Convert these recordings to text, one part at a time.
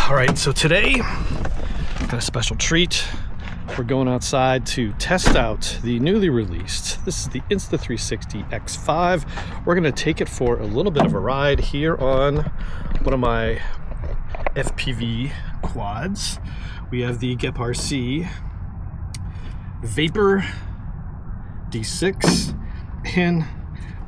All right, so today, got a special treat. We're going outside to test out the newly released, this is the Insta360 X5. We're gonna take it for a little bit of a ride here on one of my FPV quads. We have the GEP RC Vapor D6, and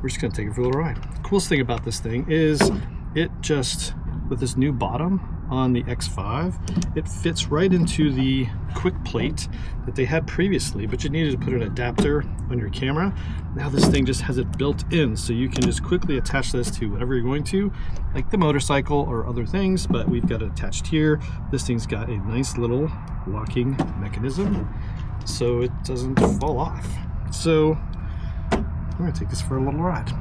we're just gonna take it for a little ride. The coolest thing about this thing is it just, with this new bottom on the X5, it fits right into the quick plate that they had previously, but you needed to put an adapter on your camera. Now this thing just has it built in, so you can just quickly attach this to whatever you're going to, like the motorcycle or other things, but we've got it attached here. This thing's got a nice little locking mechanism so it doesn't fall off. So I'm gonna take this for a little ride.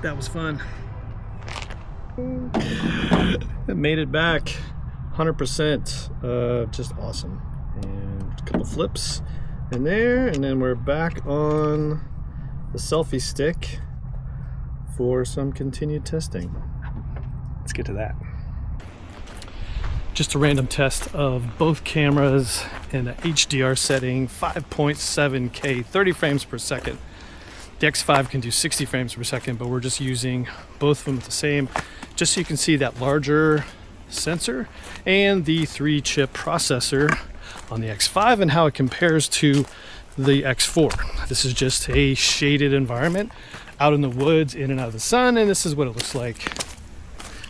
That was fun. It made it back 100%. Just awesome. And a couple flips in there, and then we're back on the selfie stick for some continued testing. Let's get to that. Just a random test of both cameras in a HDR setting, 5.7K, 30 frames per second. The X5 can do 60 frames per second, but we're just using both of them the same, just so you can see that larger sensor and the 3-chip processor on the X5 and how it compares to the X4. This is just a shaded environment out in the woods, in and out of the sun, and this is what it looks like.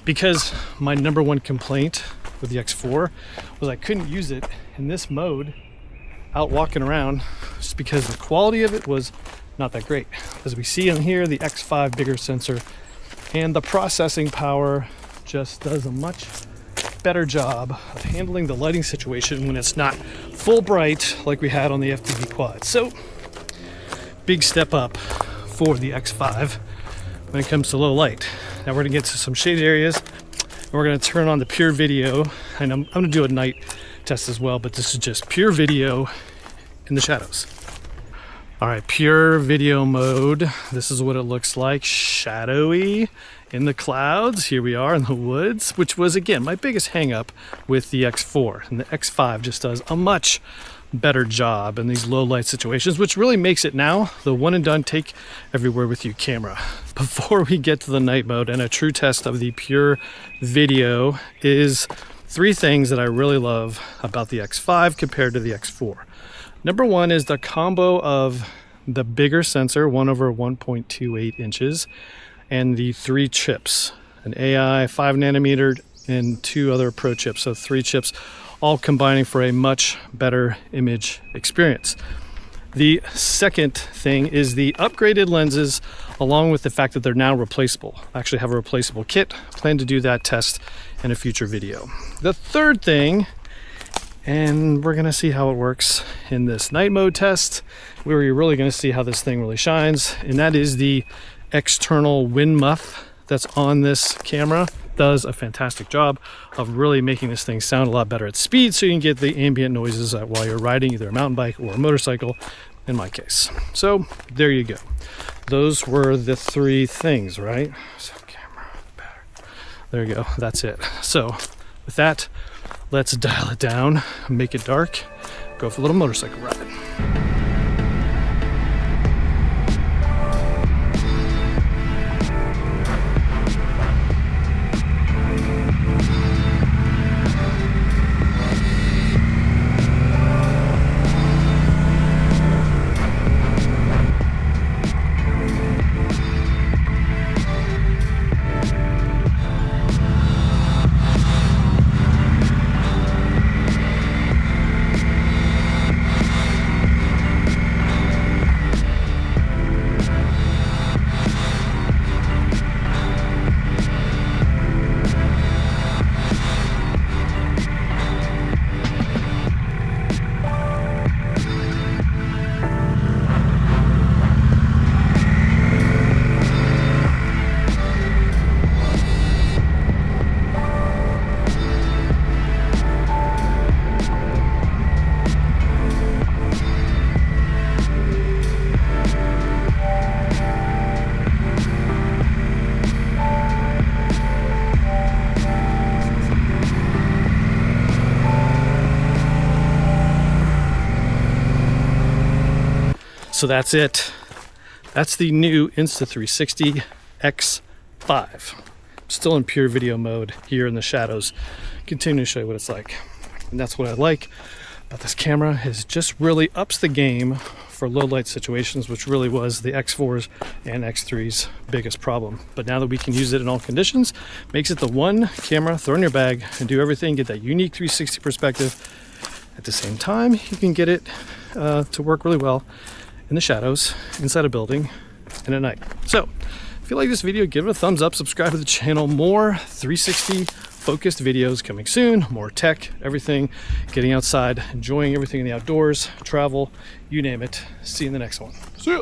Because my number one complaint with the X4 was I couldn't use it in this mode out walking around, just because the quality of it was not that great. As we see on here, the X5 bigger sensor and the processing power just does a much better job of handling the lighting situation when it's not full bright like we had on the FPV quad. So big step up for the X5 when it comes to low light. Now we're gonna get to some shaded areas and we're gonna turn on the pure video, and I'm gonna do a night test as well, but this is just pure video in the shadows. All right, pure video mode. This is what it looks like, shadowy in the clouds. Here we are in the woods, which was, again, my biggest hang up with the X4. And the X5 just does a much better job in these low light situations, which really makes it now the one and done take everywhere with you camera. Before we get to the night mode, and a true test of the pure video, is 3 things that I really love about the X5 compared to the X4. Number one is the combo of the bigger sensor, 1/1.28 inches, and the 3 chips, an AI 5 nanometer and 2 other Pro chips. So 3 chips, all combining for a much better image experience. The second thing is the upgraded lenses, along with the fact that they're now replaceable. I actually have a replaceable kit. Plan to do that test in a future video. The third thing, and we're gonna see how it works in this night mode test, where you're really gonna see how this thing really shines, and that is the external wind muff that's on this camera. Does a fantastic job of really making this thing sound a lot better at speed, so you can get the ambient noises while you're riding either a mountain bike or a motorcycle, in my case. So there you go. Those were the three things, right? So camera, battery. There you go, that's it. So with that, let's dial it down, make it dark, go for a little motorcycle ride. So that's it. That's the new Insta360 X5. Still in pure video mode here in the shadows. Continue to show you what it's like. And that's what I like about this camera, is just really ups the game for low light situations, which really was the X4's and X3's biggest problem. But now that we can use it in all conditions, makes it the one camera, throw in your bag and do everything, get that unique 360 perspective. At the same time, you can get it to work really well in the shadows, inside a building, and at night. So if you like this video, give it a thumbs up, subscribe to the channel. More 360 focused videos coming soon, more tech, everything, getting outside, enjoying everything in the outdoors, travel, you name it. See you in the next one. See ya.